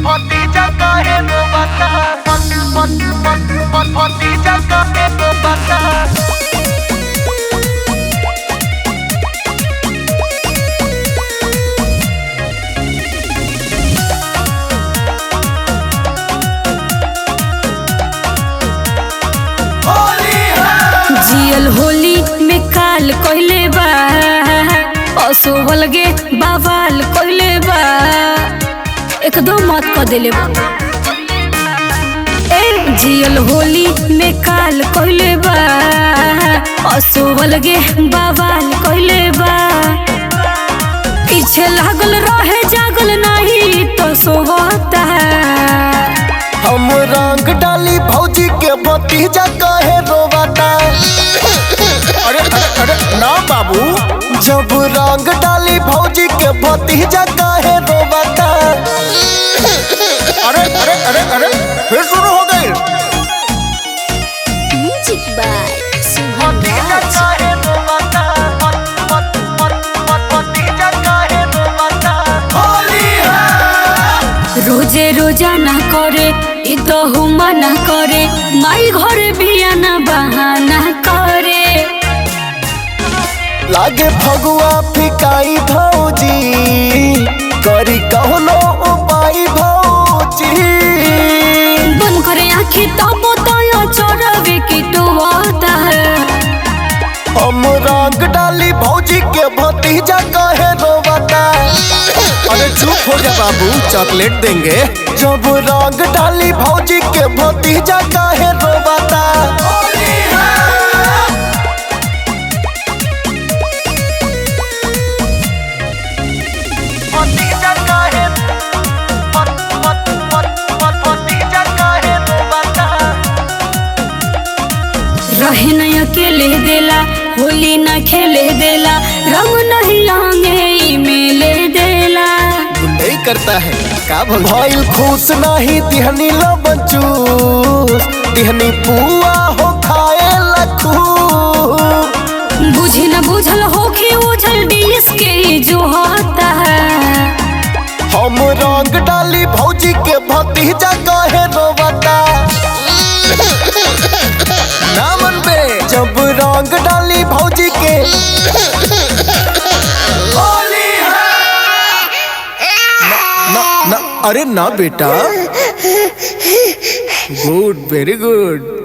भतीजा काहे रो बता भतीजा काहे रो बता जियल होली में काल कोइले बा असोवल गे बावाल कोइले बा एकदम मत क देले बा। ए जियल होली में काल कोइले बा असोवल गे बावाल कोइले बा। पीछे लागल रहे जागल नहीं तो सोवता हम रंग डाली भौजी के भतीजा काहे रोवाता। अरे अरे अरे ना बाबू, जब रंग डाली भौजी के भतीजा काहे रोवाता। अरे अरे अरे अरे फिर शुरू हो गई। म्यूजिक बाय भतीजा काहे रोवाता, भतीजा काहे रोवाता। होली है रोजे रोजाना करे इ तो मना करे माई घरे बियाना बहाना करे। लागे फगुआ फिकाई भौजी करी कहनो उपाय भौजी। बन करे आँखी तब तो चोरवे की टुवाता है। हम रंग डाली भौजी के भतीजा काहे रोवाता। अरे चुप हो जा बाबू, चॉकलेट देंगे। जब रंग डाली भौजी के भतीजा काहे रोवाता। भतीजा काहे भतीजा काहे रोवाता। रहे न अकेले देला होली न खेले देला रंग नहीं आंगे मेले देला। गुंडई करता है का भइल खुश नहीं दिहनी लबन चूस दिहनी पुआ हो खाए लखू। बुझे न बुझल होखी उछल डिस के जो होता है। हम रंग डाली भौजी के भतीजा काहे रोवाता। ना मन बे, जब रंग डाली भौजी के होली है। ना ना अरे ना बेटा, गुड वेरी गुड।